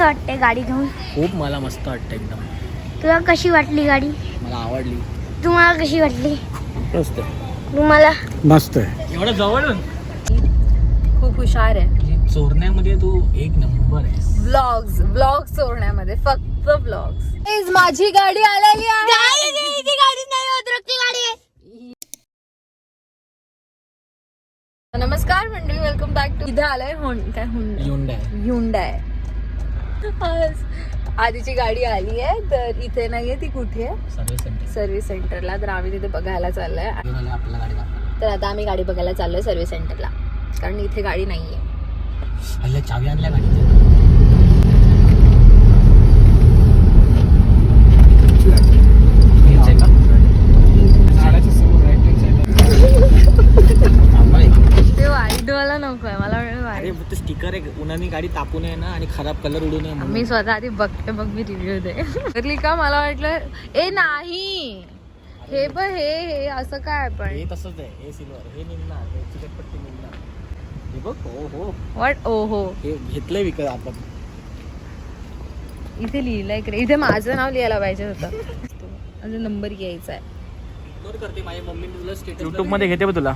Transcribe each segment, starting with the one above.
कसं वाटते गाडी घेऊन? खूप मला मस्त वाटतं एकदम. तुला कशी वाटली गाडी? मला आवडली. तुम्हाला कशी वाटली? मस्त तुम्हाला? मस्त आहे. एवढं जवळून खूप हुशार आहे. चोरण्यामध्ये तू एक नंबर आहे. ब्लॉग चोरण्यामध्ये फक्त ब्लॉग्स. माझी गाडी आलेली आहे. गाडी नाही होत, गाडी आहे. नमस्कार मंडळी, वेलकम बॅक टू. इथे आलंय Hyundai. आज आधीची गाडी आली आहे, तर इथे नाहीये ती. कुठे आहे? सर्व्हिस सेंटरला. तर आम्ही तिथे बघायला चाललोय. आपल्याला गाडी दाखव. तर आता आम्ही गाडी बघायला चाललोय सर्व्हिस सेंटरला, कारण इथे गाडी नाहीये. अल्ल्या चावी आणल्या गाडीच्या. ते वाईटवाला नकोय मला. अरे ते स्टिकर आहे, उन्हाने गाडी तापू नये ना आणि खराब कलर उडू नये म्हणून. मी स्वतः आधी बघते, मग मी रिव्ह्यू दे का. मला वाटलं ए नाही, हे बघ, हे असं काय पण. हे तसंच आहे. हे सिल्वर, हे निघणार, हे चिकटपट्टी निघणार. हे बघ. हो व्हॉट? ओहो, हे घेतलंय विकत आपण. इथे लिहिलंय का? इथे माझं नाव लिहायला पाहिजे होतं. अजून नंबर घ्यायचा आहे. करते माझ्या मम्मीने तुला स्टेटस YouTube मध्ये घेते बघ तुला.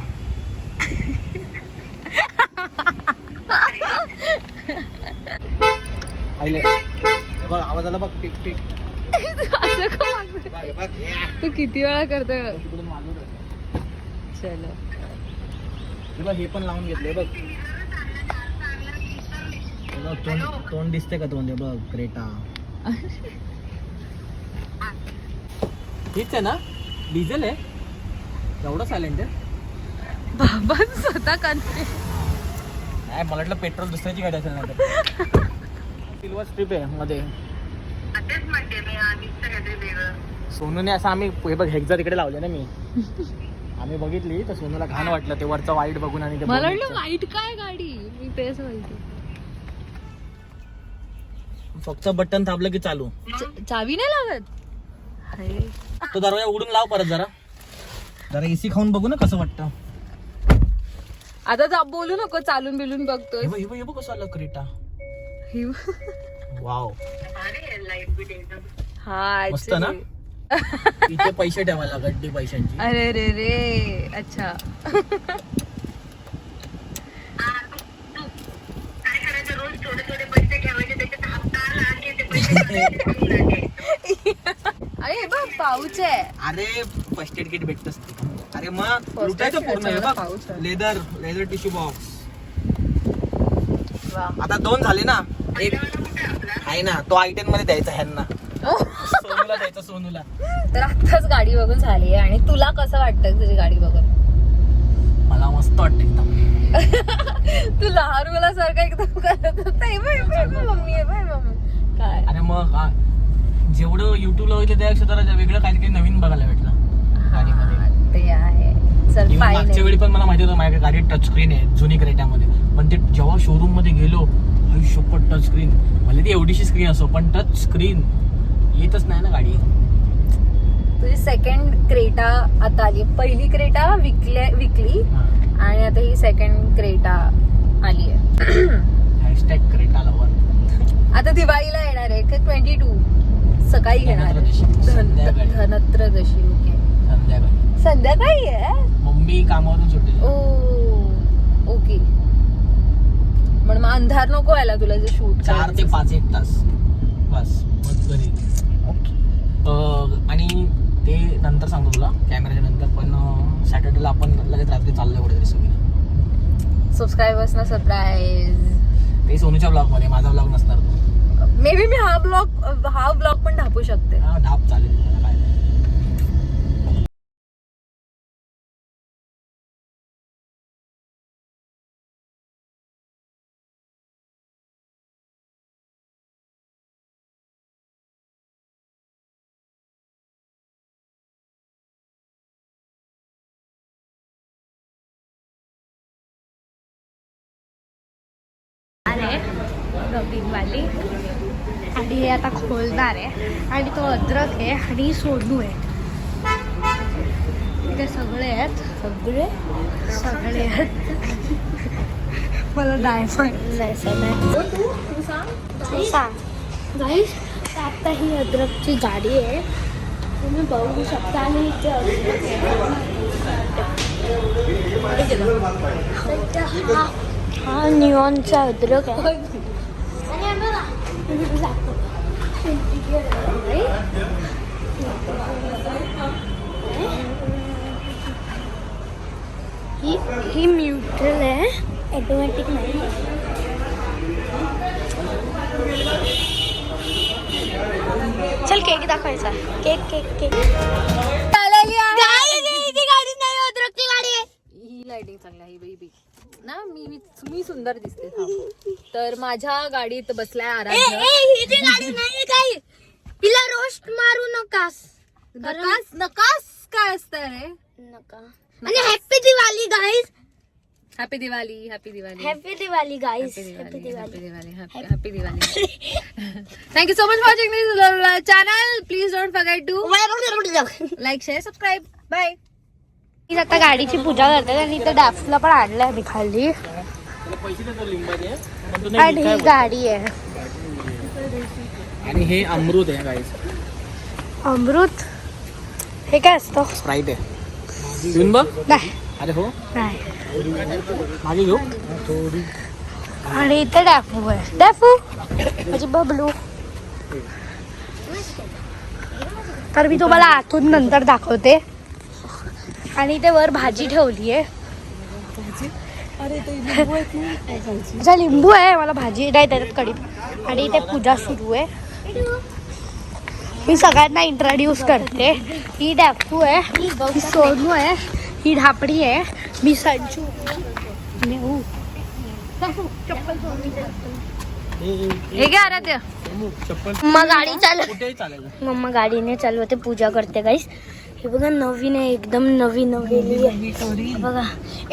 बघ आवाज आला बघ. Tick tick. असं का वागतोय? तू किती वेळा करतोय? चलो, हे पण लावून घेतलंय बघ. तोंड दिसते का? तोंड बघ. क्रेटा हेच आहे ना? डिझेल आहे. एवढं सायलेंट आहे बाबा स्वतः करते. नाही, मला वाटलं पेट्रोल दुसऱ्याची गाडी असेल. नाही सिल्वर स्ट्रिप आहे मध्ये. सोनूने असं आम्ही हे बघ हेक्झा तिकडे लावले ना. मी आम्ही बघितली तर सोनूला घाण वाटलं ते वरचं वाईट बघून. आणि ते मला वाटलं वाईट काय गाडी, मी तेच बोलते. फक्त बटन दाबलं की चालू. चावी नाही लागत. अरे तो दरवाजा उघडून लाव परत. जरा एसी खाऊन बघू ना कसं वाटतं. आता बोलू नको, चालून बिलून बघतोय. हे बघ कसं आलं क्रेटा. वाव, हा मस्त ना. इथे पैसे ठेवायला गड्डी पैशांची. अरे रे रे. अच्छा. अरे हे बघ पाऊच आहे. अरे फर्स्ट एड किट भेटत असते. अरे मग लुटायचं पूर्ण. हे बघ लेदर टिश्यू बॉक्स. आता 2 झाले ना. एक आहे ना, तो I10 मध्ये द्यायचा ह्यांना. सोनूला द्यायचा, सोनूला. तर आताच गाडी बघून झाली आहे. आणि तुला कसं वाटतं तुझी गाडी बघून? मला मस्त वाटतं एकदम. तू लहान मुलासारखा एकदम करत होता. मम्मी काय. अरे मग जेवढं युट्यूबला बघितलं त्यापेक्षा जरा वेगळं काहीतरी नवीन बघायला भेटलं गाडीमध्ये. ते आहे. चल Even मागच्या वेळी पण मला माहिती होतं माझ्याकडे गाडी टच स्क्रीन आहे जुनी क्रेटामध्ये. पण ते जेव्हा शोरूम मध्ये गेलो, शोपट टच स्क्रीन. मला ती एवढीशी स्क्रीन असो पण टच स्क्रीन येतच नाही ना गाडी. तुझी सेकंड क्रेटा आता आली. पहिली क्रेटा विकली आणि आता ही सेकंड क्रेटा आली आहे. Hashtag Creta lover. आता दिवाळीला येणार आहे का? 22 सकाळी घेणार. धनत्रयोदशी. ओके, संध्याकाळी आहे. मम्मी कामावरून सुटली. ओके. पण मग अंधार नको व्हायला तुला जे शूट. 4 ते 5 एक तास बस, मग घरी. आणि ते नंतर सांगतो तुला कॅमेऱ्याच्या नंतर. पण सॅटर्डेला आपण लगेच रात्री चाललोय कुठेतरी सगळी. सबस्क्रायबर्स ना सरप्राईज. ते सोनूच्या ब्लॉग मध्ये, माझा ब्लॉग नसणार तो. मे बी मी हा ब्लॉग पण ढापू शकते. हा ढाप चालेल. काय वाली आणि हे आता खोलणार आहे. आणि तो अद्रक आहे आणि सोनू आहे. ते सगळे आहेत. सगळे आहेत. मला डायमंड नाही. सांग गाईस आता ही अद्रकची गाडी आहे, तुम्ही बघू शकता. आणि इथे हा निऑनचा अद्रक आहे. ही न्यूट्रल आहे, ऑटोमॅटिक नाही. चल केक दाखवायचा. केक केक केक गाडी नाही, अद्रकची गाडी आहे. ही लाइटिंग चांगली आहे बेबी ना. मी सुंदर दिसते. तर माझ्या गाडीत बसलाय आराध्य. हिची गाडी नाही काय, हिला रोस्ट मारू नकास. नकास काय असतं रे? नका. आणि happy Diwali guys. Happy Diwali. Happy Diwali. Happy Diwali guys. Happy Diwali. Happy Diwali. Thank you so much for watching this channel. Please don't forget to like share subscribe. Bye. आता गाडीची पूजा करतात आणि इथं डॅफ्सला पण आणलंय मी खाली. आणि ही गाडी आहे. आणि हे अमृत आहे गाईस. अमृत हे काय असतं? स्प्राईट आहे. घेऊन बघ. नाही अरे हो नाही. मागे घेऊ. आणि इथे डॅफू आहे. डॅफू म्हणजे बबलू. तर मी तुम्हाला आतून नंतर दाखवते. आणि ते वर भाजी ठेवली आहे. अच्छा लिंबू आहे, मला भाजी नाही त्याच्यात कढी. आणि इथे पूजा सुरू आहे. मी सगळ्यांना इंट्रोड्यूस करते. ही डॅफू आहे, ही सोनू आहे, ही ढापडी आहे, मी संजू. हे काय आराध्य? मम्मा गाडी चालव. कुठेही चालेल. मम्मा गाडीने चालवते, पूजा करते गाईस. हे बघा नवीन आहे, एकदम नवीन नवलेली आहे. बघा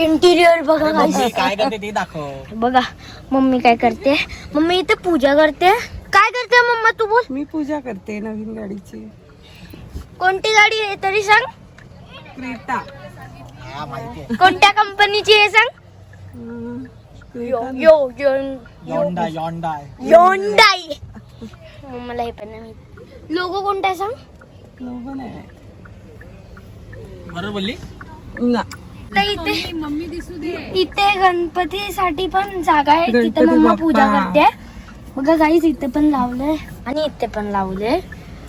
इंटिरियर बघा गाईस. काय करते ते दाखव. बघा मम्मी काय करते. मम्मी इथे पूजा करते. काय करते मम्मा तू बोल. मी पूजा करते नवीन गाडीची. कोणती गाडी आहे तरी सांग. क्रेटा. हा माहिती आहे. कोणत्या कंपनीची आहे सांग. योंडाई. मला हे पण नाही माहिती. लोगो कोणता आहे सांग. लोगो नाही. बरोबर बोलली. ना. इथे गणपतीसाठी पण जागा आहे, तिथे गणपती मम्मा बाप्पा. पूजा करते. बघा गाईस इथे पण लावलंय आणि इथे पण लावलंय.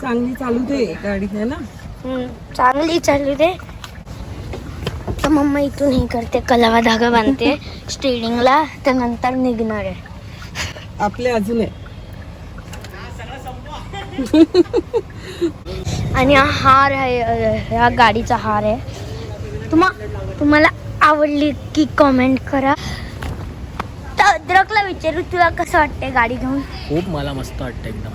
चांगली चालू दे गाडी आहे ना. चांगली चालू दे. तर मम्मा इथून हे करते, कलावा धागा बांधते स्टेरिंगला. त्यानंतर निघणार आहे. आपले अजून आहे. आणि हा हार आहे, ह्या गाडीचा हार आहे. तुम्हाला आवडली की कमेंट करा. तर अद्रकला विचारू, तुला कसं वाटते गाडी घेऊन. खूप मला मस्त वाटतं एकदम.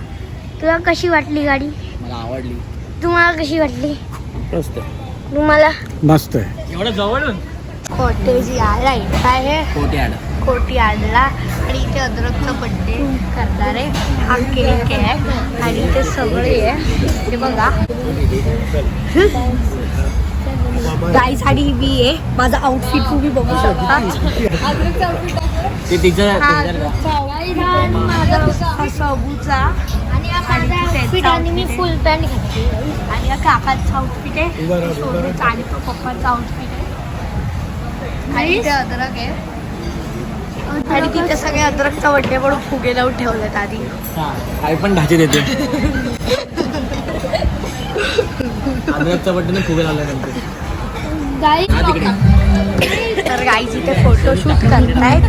तुला कशी वाटली गाडी. मला आवडली. तुम्हाला कशी वाटली. मस्त तुम्हाला मस्त आहे. एवढं जवळून कॉटेज यार्ड आहे. कोट्याड. कोर्टयार्डला. आणि इथे अद्रकचं बड्डे करणार आहे. हा केक आहे आणि इथे सगळे आहे. ते बघा गाईस. आणि मी आहे, माझा आउटफिट तुम्ही बघू शकता. ते तिचं माझा सबूचा आणि आउटफिट. आणि मी फुल पॅन्ट घातली. आणि या काकाचं आउटफिट आहे, सोनूचा आणि तो पप्पाचा आउटफिट आहे. आणि इथे अद्रक आहे. आणि तिथे सगळे अद्रकचा बड्डे पण फुगे लावून ठेवलेत आधी. काही पण ढाचे देते. अद्रकचा बड्डे फुगे लावल्यानंतर तर गाईज इथे फोटोशूट करतायत.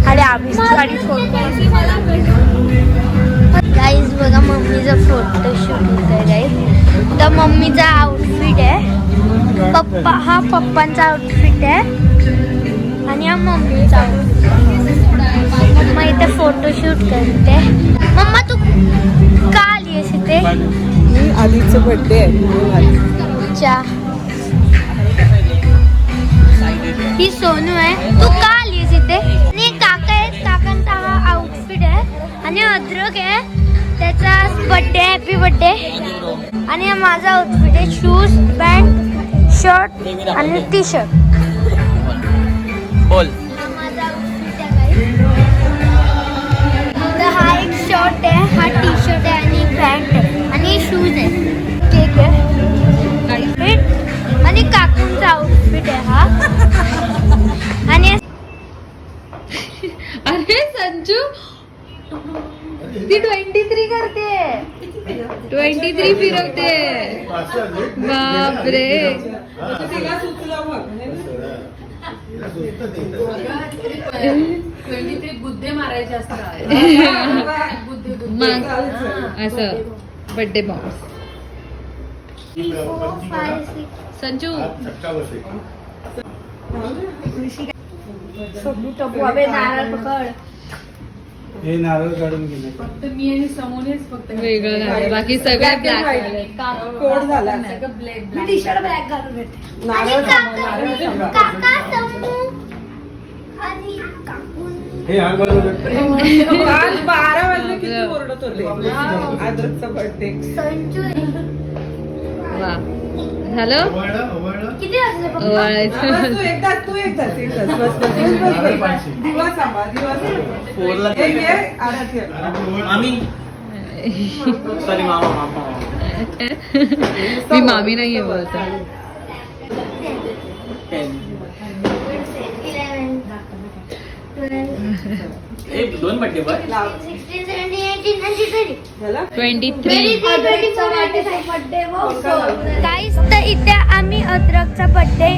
आणि आम्ही गाडी गाईज बघा मम्मीचं फोटोशूट होत आहे गाईज. तर मम्मीचा आउटफिट आहे. हा पप्पांचा आउटफिट आहे आणि हा मम्मीचा आउटफिट. मम्मा इथे फोटोशूट करते. मम्मा तू का आली आहेस इथे. मी आधीचं बर्थडे आहे. अच्छा. ही सोनू आहे. तू का आलीस इथे. आणि काका आहेत, काकांचा हा आउटफिट आहे. आणि अद्रक आहे, त्याचा बर्थडे हॅपी बर्थडे. आणि हा माझा आउटफिट आहे, शूज पॅन्ट शर्ट आणि टी शर्ट. बोल. माझा आउटफिट आहे. तर हा एक शर्ट आहे, हा टी शर्ट ती 23 करते 23 फिरवते बापरे. तिला सुचलं मग. 23 गुद्दे मारायचे असतात. मग असं बर्थडे बॉम्ब. 3, 4, 5, 6. संजू नारळ पकड. हे नारळ काढून गेले. फक्त मी आणि समोनेच फक्त वेगळं झालं, बाकी सगळे ब्लॅक. कोड झाला. मी टी शर्ट ब्लॅक घालून येते. नारळ नारळ काका समू आणि काकून. हे हा बरोबर. काल 12 वाजले किती ओरडत होते आदरचा बर्थडे. संजू वा झालं किती वाजले पप्पा? ओवाळायचं. तू एकदाच बस, बस. दिवा सांभाळ, दिवा सांभाळ. हे घे, आराध्य. आम्ही सॉरी मामा. मी मामी नाहीये बोलतो. 2 बड्डे बघ. 16, 17, 18, 19, 20. झाला? 23. गाईस, तर इथे आम्ही अद्रकचा बर्थडे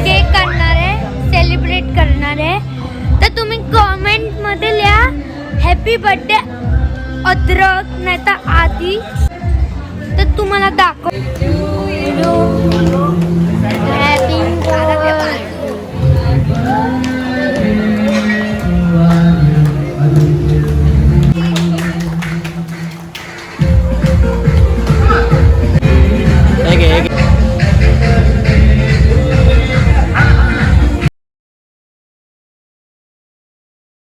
केक करणार आहे, सेलिब्रेट करणार आहे. तर तुम्ही कॉमेंट मध्ये लिहा हॅपी बर्थडे अद्रक, नाही तर आधी. तर तुम्हाला दाखव